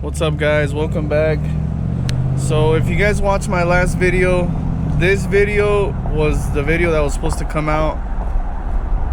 What's up, guys? Welcome back. So if you guys watched my last video, this video was the video that was supposed to come out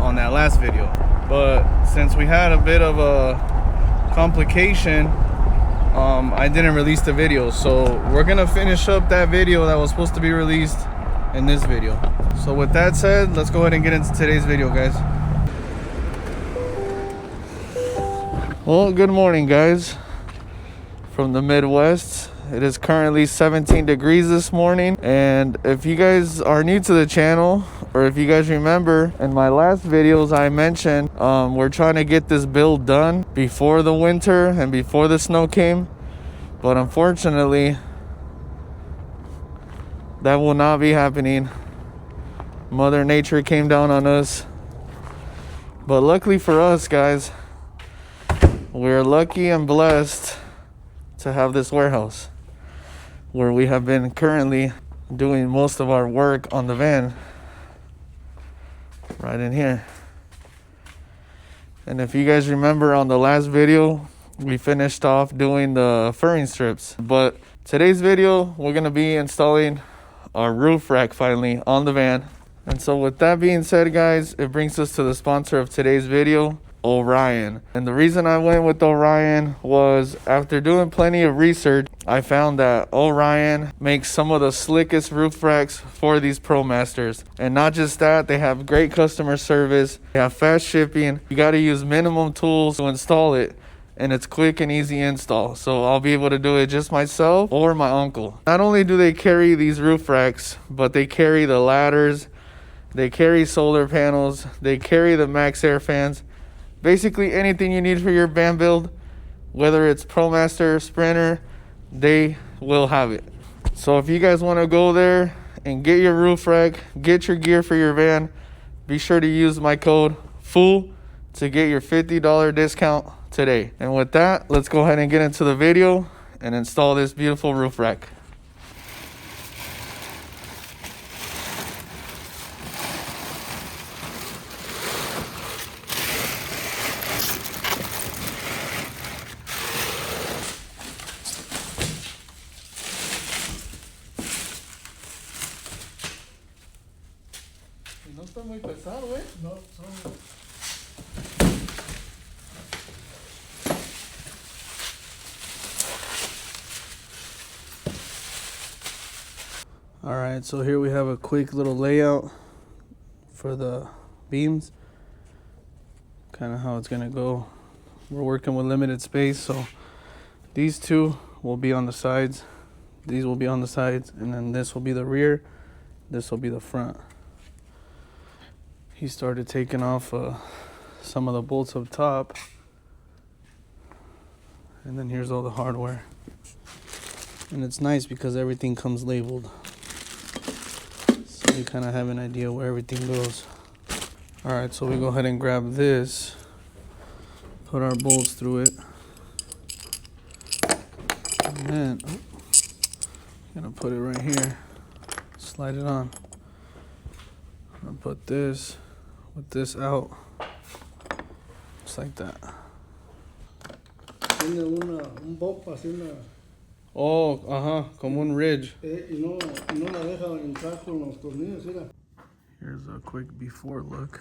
on that last video, but since we had a bit of a complication, I didn't release the video. So we're gonna finish up that video that was supposed to be released in this video. So with that said, let's go ahead and get into today's video, guys. Well, good morning, guys, from the Midwest. It is currently 17 degrees this morning, and if you guys are new to the channel, or if you guys remember in my last videos, I mentioned we're trying to get this build done before the winter and before the snow came, but unfortunately that will not be happening. Mother Nature came down on us, but luckily for us, guys, we're lucky and blessed to have this warehouse where we have been currently doing most of our work on the van, right in here. And if you guys remember on the last video, we finished off doing the furring strips, but today's video we're going to be installing our roof rack finally on the van. And so with that being said, guys, it brings us to the sponsor of today's video, Orion. And the reason I went with Orion was after doing plenty of research, I found that Orion makes some of the slickest roof racks for these ProMasters. And not just that, they have great customer service, they have fast shipping. You got to use minimum tools to install it, and it's quick and easy install. So I'll be able to do it just myself or my uncle. Not only do they carry these roof racks, but they carry the ladders, they carry solar panels, they carry the max air fans. Basically anything you need for your van build, whether it's ProMaster, Sprinter, they will have it. So if you guys want to go there and get your roof rack, get your gear for your van, be sure to use my code FOOL to get your $50 discount today. And with that, let's go ahead and get into the video and install this beautiful roof rack. No está muy pesado, ¿eh? No, son... All right, so here we have a quick little layout for the beams. Kind of how it's gonna go. We're working with limited space, so these two will be on the sides. These will be on the sides, and then this will be the rear. This will be the front. He started taking off some of the bolts up top, and then here's all the hardware. And it's nice because everything comes labeled, so you kind of have an idea where everything goes. All right, so we go ahead and grab this, put our bolts through it, and then I'm gonna put it right here, slide it on. I'm gonna put this with this out, just like that. Tiene un bump así una... Oh, ajá, como un ridge. Y no la deja entrar con los tornillos, mira. Here's a quick before look.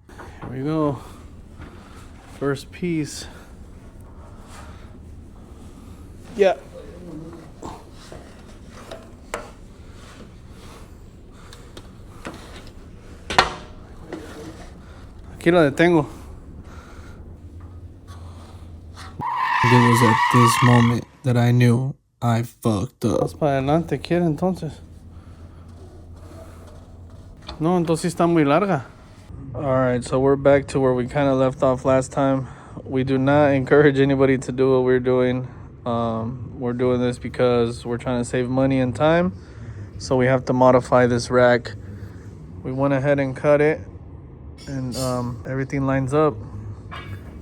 Here we go. First piece. Yeah. Aquí lo detengo. It was at this moment that I knew I fucked up. Vas para adelante, ¿quiere entonces? No, entonces está muy larga. Alright, so we're back to where we kind of left off last time. We do not encourage anybody to do what we're doing. We're doing this because we're trying to save money and time. So we have to modify this rack. We went ahead and cut it, and everything lines up.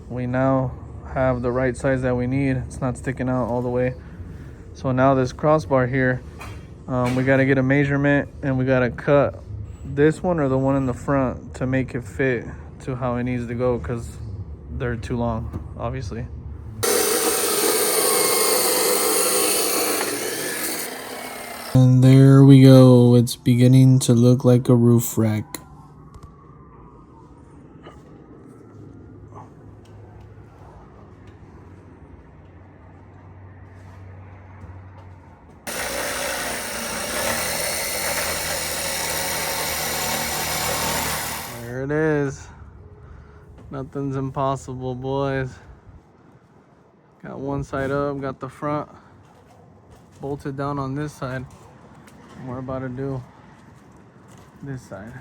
We now have the right size that we need. It's not sticking out all the way. So now this crossbar here, we got to get a measurement, and we got to cut this one or the one in the front to make it fit to how it needs to go, because they're too long, obviously. And there we go. It's beginning to look like a roof rack. There it is. Nothing's impossible, boys. Got one side up, got the front bolted down on this side. And we're about to do this side.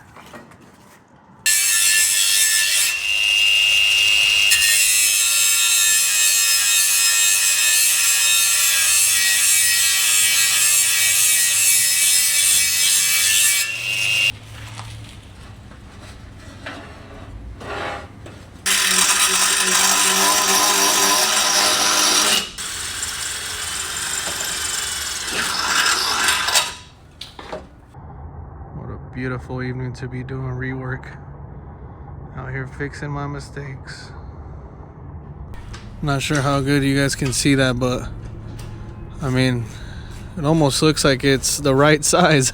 Beautiful evening to be doing rework. Out here fixing my mistakes. Not sure how good you guys can see that, but I mean, it almost looks like it's the right size.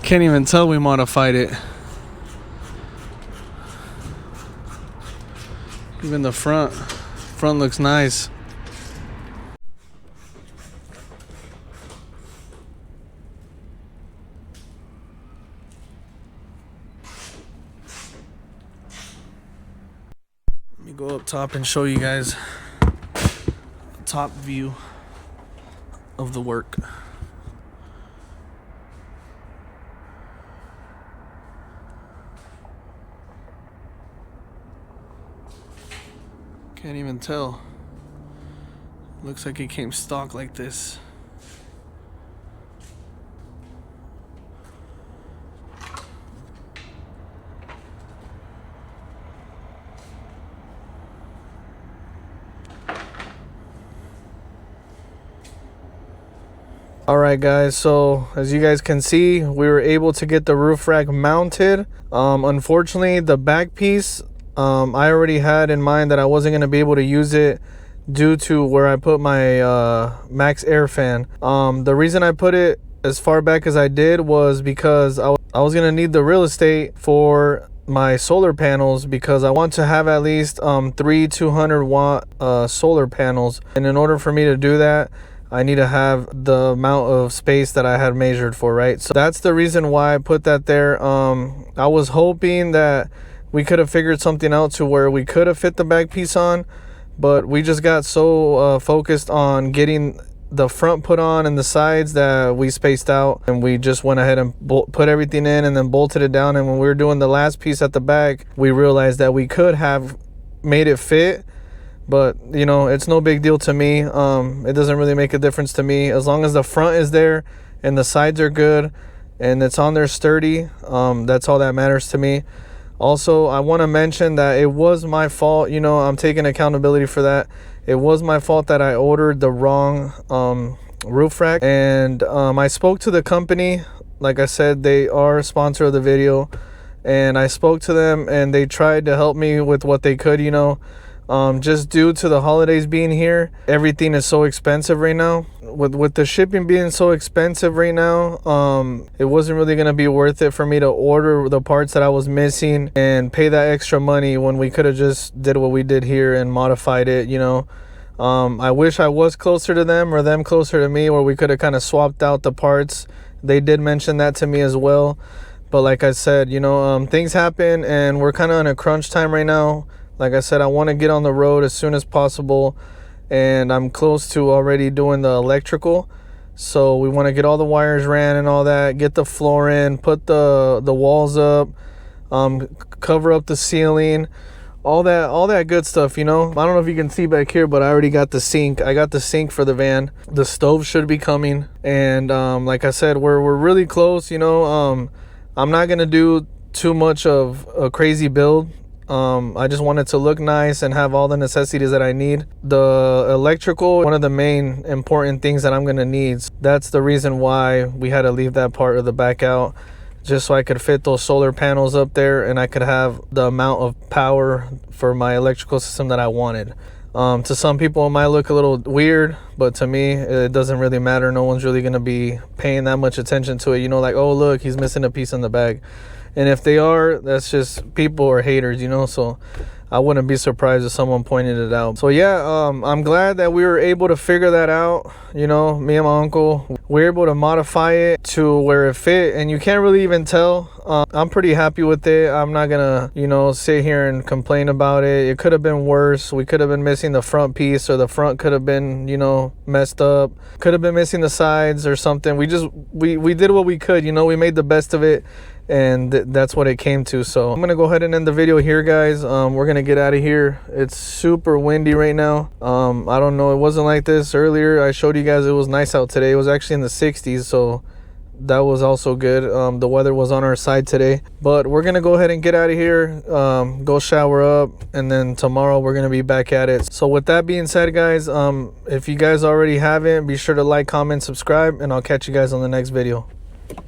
Can't even tell we modified it. Even the front looks nice. Let me go up top and show you guys the top view of the work. Can't even tell. Looks like it came stock like this. Alright guys, so as you guys can see, we were able to get the roof rack mounted. Unfortunately, the back piece, I already had in mind that I wasn't going to be able to use it due to where I put my max air fan. The reason I put it as far back as I did was because I was going to need the real estate for my solar panels, because I want to have at least 3 200-watt solar panels, and in order for me to do that, I need to have the amount of space that I had measured for, right? So that's the reason why I put that there. I was hoping that we could have figured something out to where we could have fit the back piece on, but we just got so focused on getting the front put on and the sides that we spaced out, and we just went ahead and put everything in and then bolted it down. And when we were doing the last piece at the back, we realized that we could have made it fit. But, you know, it's no big deal to me. It doesn't really make a difference to me. As long as the front is there and the sides are good and it's on there sturdy, that's all that matters to me. Also, I want to mention that it was my fault. You know, I'm taking accountability for that. It was my fault that I ordered the wrong roof rack. And I spoke to the company. Like I said, they are a sponsor of the video. And I spoke to them and they tried to help me with what they could, you know. Just due to the holidays being here, everything is so expensive right now. With the shipping being so expensive right now, it wasn't really going to be worth it for me to order the parts that I was missing and pay that extra money when we could have just did what we did here and modified it, you know. I wish I was closer to them or them closer to me, where we could have kind of swapped out the parts. They did mention that to me as well. But like I said, you know, things happen and we're kind of in a crunch time right now. Like I said, I want to get on the road as soon as possible, and I'm close to already doing the electrical. So we want to get all the wires ran and all that, get the floor in, put the walls up, cover up the ceiling, all that good stuff, you know. I don't know if you can see back here, but I already got the sink. I got the sink for the van. The stove should be coming, and like I said, we're really close, you know. I'm not going to do too much of a crazy build. I just want it to look nice and have all the necessities that I need. The electrical, one of the main important things that I'm going to need. That's the reason why we had to leave that part of the back out, just so I could fit those solar panels up there and I could have the amount of power for my electrical system that I wanted. To some people it might look a little weird, but to me it doesn't really matter. No one's really gonna be paying that much attention to it, you know, like, oh look, he's missing a piece in the bag. And if they are, that's just people or haters, you know. So I wouldn't be surprised if someone pointed it out. So yeah, I'm glad that we were able to figure that out. You know, me and my uncle, we were able to modify it to where it fit, and you can't really even tell. I'm pretty happy with it. I'm not gonna, you know, sit here and complain about it. It could have been worse. We could have been missing the front piece, or the front could have been, you know, messed up. Could have been missing the sides or something. We did what we could, you know. We made the best of it, and that's what it came to. So I'm gonna go ahead and end the video here, guys. We're gonna get out of here. It's super windy right now. I don't know, it wasn't like this earlier. I showed you guys it was nice out today. It was actually in the 60s, so that was also good. The weather was on our side today, but we're gonna go ahead and get out of here, go shower up, and then tomorrow we're gonna be back at it. So with that being said, guys, if you guys already haven't, be sure to like, comment, subscribe, and I'll catch you guys on the next video.